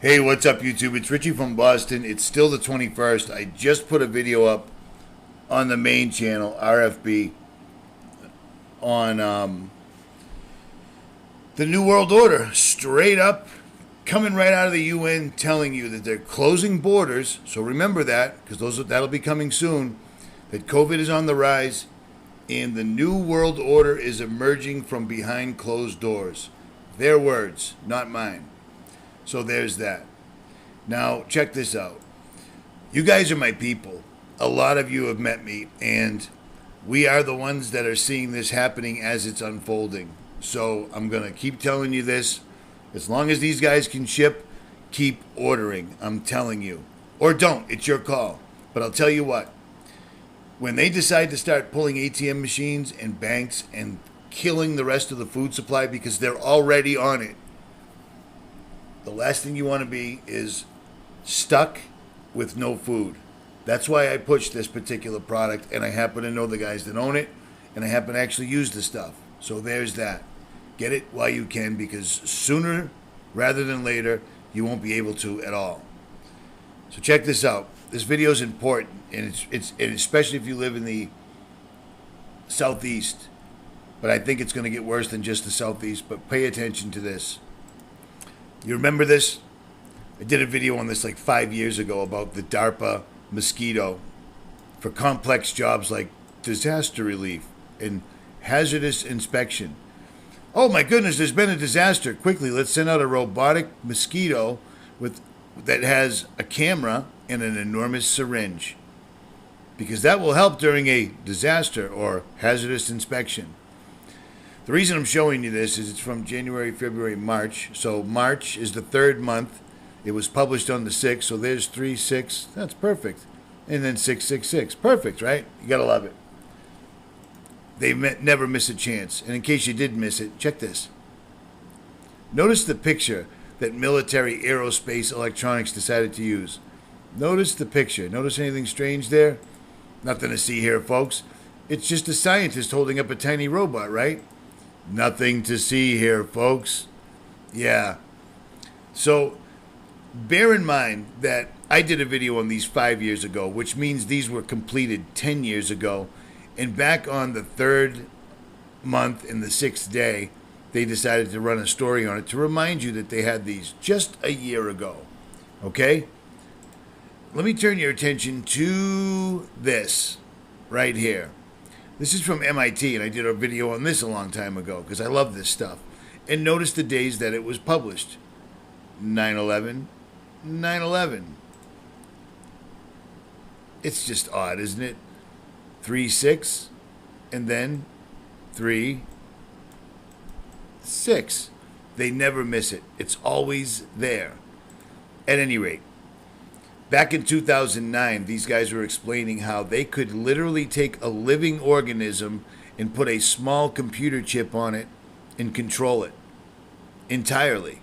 Hey, what's up, YouTube? It's Richie from Boston. It's still the 21st. I just put a video up on the main channel, RFB, on the New World Order. Straight up, coming right out of the UN, telling you that they're closing borders. So remember that, because that'll be coming soon. That COVID is on the rise, and the New World Order is emerging from behind closed doors. Their words, not mine. So there's that. Now, check this out. You guys are my people. A lot of you have met me, and we are the ones that are seeing this happening as it's unfolding. So I'm going to keep telling you this. As long as these guys can ship, keep ordering. I'm telling you. Or don't. It's your call. But I'll tell you what. When they decide to start pulling ATM machines and banks and killing the rest of the food supply because they're already on it, the last thing you want to be is stuck with no food. That's why I push this particular product, and I happen to know the guys that own it, and I happen to actually use the stuff. So there's that. Get it while you can, because sooner rather than later, you won't be able to at all. So check this out. This video is important, and and especially if you live in the Southeast. But I think it's going to get worse than just the Southeast. But pay attention to this. You remember this? I did a video on this like 5 years ago about the DARPA mosquito for complex jobs like disaster relief and hazardous inspection. Oh my goodness, there's been a disaster. Quickly, let's send out a robotic mosquito that has a camera and an enormous syringe, because that will help during a disaster or hazardous inspection. The reason I'm showing you this is it's from January, February, March. So March is the third month. It was published on the 6th, so there's 3-6. That's perfect. And then 666. Perfect, right? You gotta love it. They never miss a chance. And in case you did miss it, check this. Notice the picture that military aerospace electronics decided to use. Notice the picture. Notice anything strange there? Nothing to see here, folks. It's just a scientist holding up a tiny robot, right? Nothing to see here, folks. Yeah. So bear in mind that I did a video on these 5 years ago, which means these were completed 10 years ago. And back on the third month and the 6th day, they decided to run a story on it to remind you that they had these just a year ago. Okay? Let me turn your attention to this right here. This is from MIT, and I did a video on this a long time ago because I love this stuff. And notice the days that it was published. 9/11, 9/11. It's just odd, isn't it? 3-6, and then 3-6. They never miss it. It's always there. At any rate, back in 2009, these guys were explaining how they could literally take a living organism and put a small computer chip on it and control it entirely.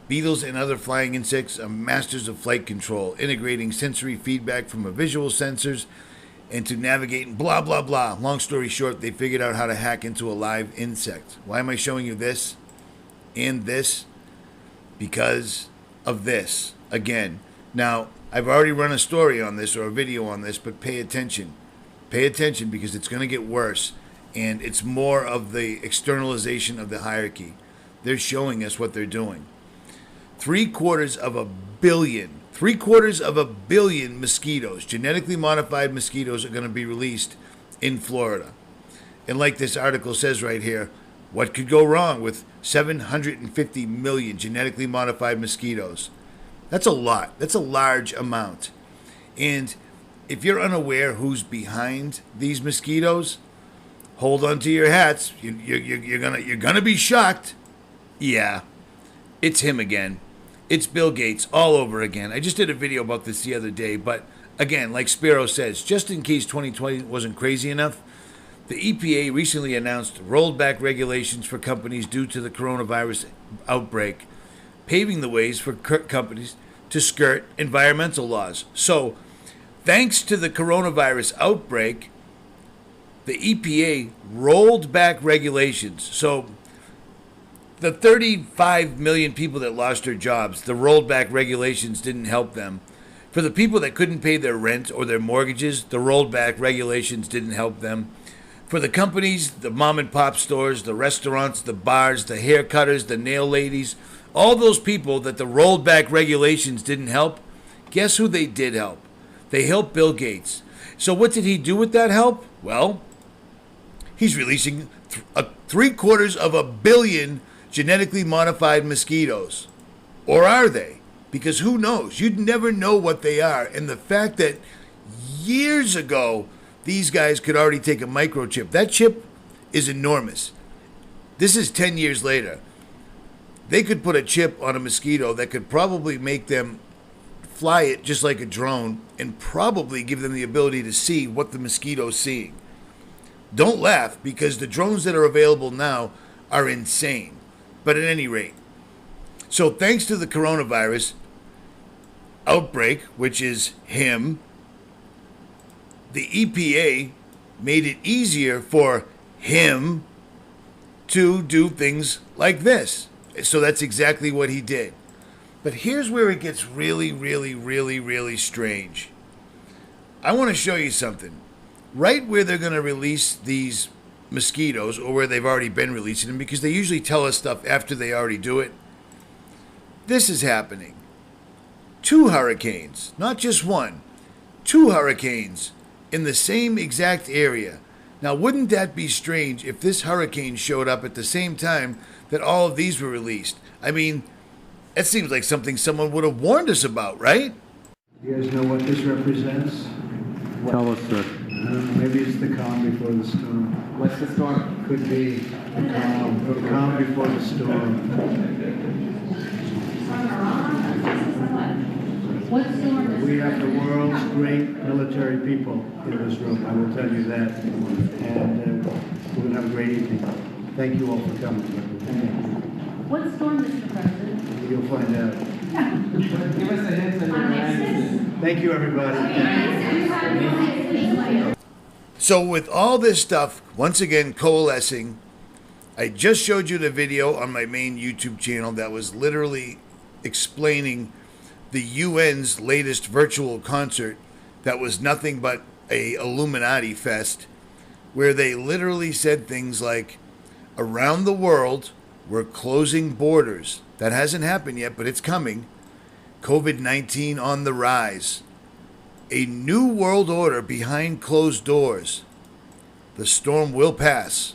Beetles and other flying insects are masters of flight control, integrating sensory feedback from a visual sensors and to navigate and blah, blah, blah. Long story short, they figured out how to hack into a live insect. Why am I showing you this and this? Because of this. Again, now, I've already run a story on this or a video on this, but pay attention. Pay attention, because it's going to get worse, and it's more of the externalization of the hierarchy. They're showing us what they're doing. 750 million mosquitoes, genetically modified mosquitoes, are going to be released in Florida. And like this article says right here, what could go wrong with 750 million genetically modified mosquitoes? That's a lot. That's a large amount. And if you're unaware who's behind these mosquitoes, hold on to your hats. You're gonna be shocked. Yeah, it's him again. It's Bill Gates all over again. I just did a video about this the other day, but again, like Spiro says, just in case 2020 wasn't crazy enough, the EPA recently announced rolled back regulations for companies due to the coronavirus outbreak, paving the ways for companies to skirt environmental laws. So, thanks to the coronavirus outbreak, the EPA rolled back regulations. So, the 35 million people that lost their jobs, the rolled back regulations didn't help them. For the people that couldn't pay their rent or their mortgages, the rolled back regulations didn't help them. For the companies, the mom and pop stores, the restaurants, the bars, the hair cutters, the nail ladies, all those people that the rolled back regulations didn't help, guess who they did help? They helped Bill Gates. So what did he do with that help? Well, he's releasing 750 million genetically modified mosquitoes. Or are they? Because who knows? You'd never know what they are. And the fact that years ago, these guys could already take a microchip. That chip is enormous. This is 10 years later. They could put a chip on a mosquito that could probably make them fly it just like a drone and probably give them the ability to see what the mosquito's seeing. Don't laugh, because the drones that are available now are insane. But at any rate, so thanks to the coronavirus outbreak, which is him, the EPA made it easier for him to do things like this. So that's exactly what he did. But here's where it gets really, really, really, really strange. I want to show you something. Right where they're going to release these mosquitoes, or where they've already been releasing them, because they usually tell us stuff after they already do it. This is happening. 2 hurricanes, not just one. 2 hurricanes in the same exact area. Now, wouldn't that be strange if this hurricane showed up at the same time that all of these were released? I mean, it seems like something someone would have warned us about, right? You guys know what this represents? Tell us, sir. Maybe it's the calm before the storm. What's the storm? Could be the calm before the storm. What storm is We have the world's great military people in this room, I will tell you that. And we're going to have a great evening. Thank you all for coming. What storm, Mr. President? You'll find out. Give us a hint and Thank you, everybody. So with all this stuff, once again, coalescing, I just showed you the video on my main YouTube channel that was literally explaining the UN's latest virtual concert that was nothing but a Illuminati fest, where they literally said things like, around the world, we're closing borders. That hasn't happened yet, but it's coming. COVID-19 on the rise. A new world order behind closed doors. The storm will pass.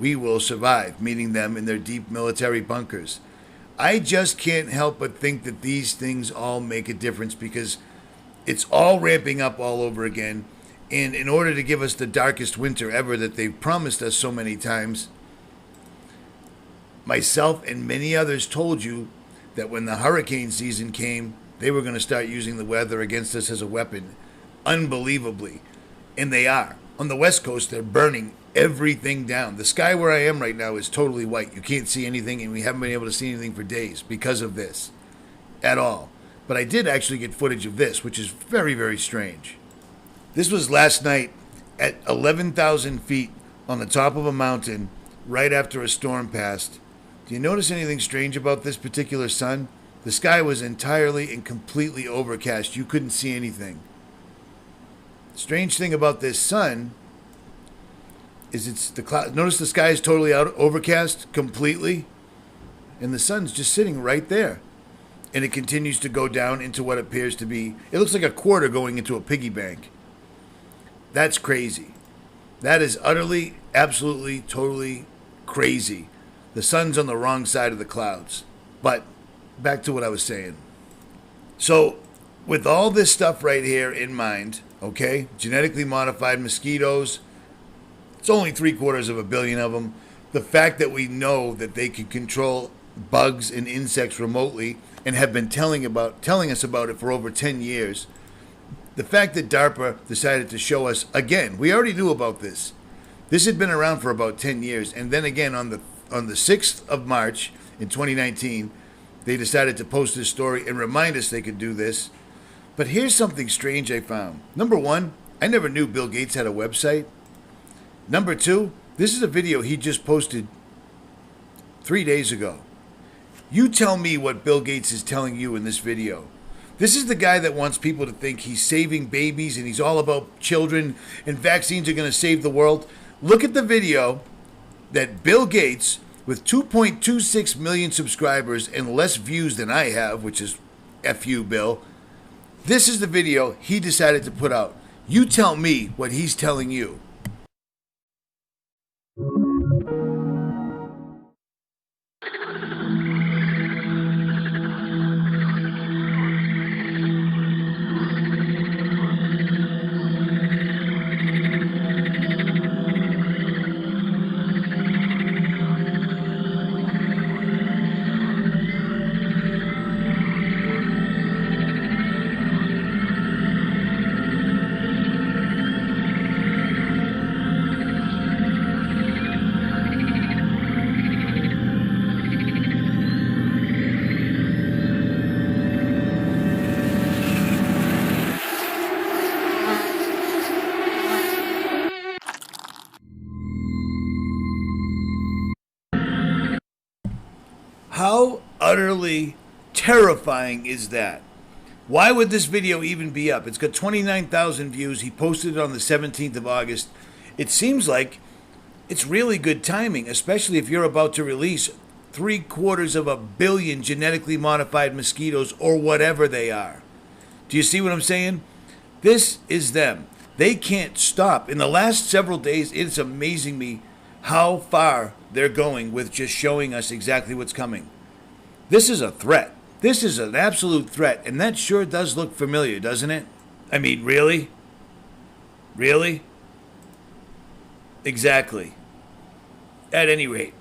We will survive, meeting them in their deep military bunkers. I just can't help but think that these things all make a difference, because it's all ramping up all over again. And in order to give us the darkest winter ever that they've promised us so many times, myself and many others told you that when the hurricane season came, they were going to start using the weather against us as a weapon. Unbelievably. And they are. On the West Coast, they're burning everything down. The sky where I am right now is totally white. You can't see anything, and we haven't been able to see anything for days because of this at all. But I did actually get footage of this, which is very, very strange. This was last night at 11,000 feet on the top of a mountain right after a storm passed. Do you notice anything strange about this particular sun? The sky was entirely and completely overcast. You couldn't see anything. Strange thing about this sun is it's the cloud. Notice the sky is totally overcast completely, and the sun's just sitting right there. And it continues to go down into what appears to be, it looks like a quarter going into a piggy bank. That's crazy. That is utterly, absolutely, totally crazy. The sun's on the wrong side of the clouds. But back to what I was saying. So with all this stuff right here in mind, okay, genetically modified mosquitoes, it's only 750 million of them. The fact that we know that they can control bugs and insects remotely and have been telling us about it for over 10 years. The fact that DARPA decided to show us again, we already knew about this. This had been around for about 10 years, and then again on the 6th of March in 2019, they decided to post this story and remind us they could do this. But here's something strange I found. Number one, I never knew Bill Gates had a website. Number two, this is a video he just posted 3 days ago. You tell me what Bill Gates is telling you in this video. This is the guy that wants people to think he's saving babies and he's all about children and vaccines are going to save the world. Look at the video that Bill Gates, with 2.26 million subscribers and less views than I have, which is F you, Bill. This is the video he decided to put out. You tell me what he's telling you. How utterly terrifying is that? Why would this video even be up? It's got 29,000 views. He posted it on the 17th of August. It seems like it's really good timing, especially if you're about to release 750 million genetically modified mosquitoes or whatever they are. Do you see what I'm saying? This is them. They can't stop. In the last several days, it's amazing me how far they're going with just showing us exactly what's coming. This is a threat. This is an absolute threat, and that sure does look familiar, doesn't it? I mean, really? Really? Exactly. At any rate,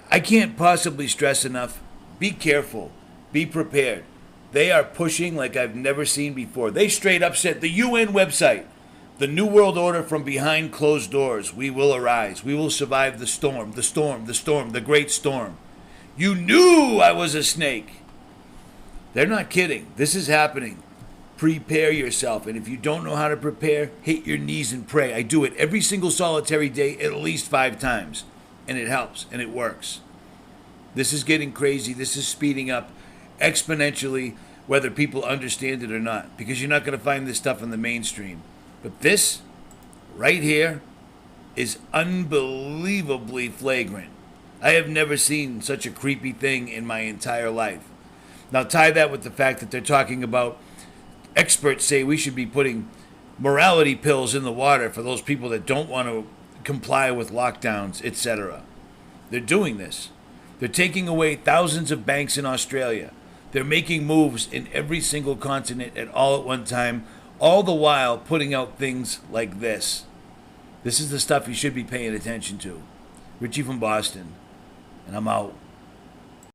I can't possibly stress enough, be careful, be prepared. They are pushing like I've never seen before. They straight up said, the UN website, the New World Order from behind closed doors. We will arise. We will survive the storm, the great storm. You knew I was a snake. They're not kidding. This is happening. Prepare yourself. And if you don't know how to prepare, hit your knees and pray. I do it every single solitary day at least 5 times. And it helps and it works. This is getting crazy. This is speeding up exponentially, whether people understand it or not. Because you're not going to find this stuff in the mainstream. But this, right here, is unbelievably flagrant. I have never seen such a creepy thing in my entire life. Now tie that with the fact that they're talking about, experts say we should be putting morality pills in the water for those people that don't want to comply with lockdowns, etc. They're doing this. They're taking away thousands of banks in Australia. They're making moves in every single continent at one time, all the while putting out things like this. This is the stuff you should be paying attention to. Richie from Boston, and I'm out.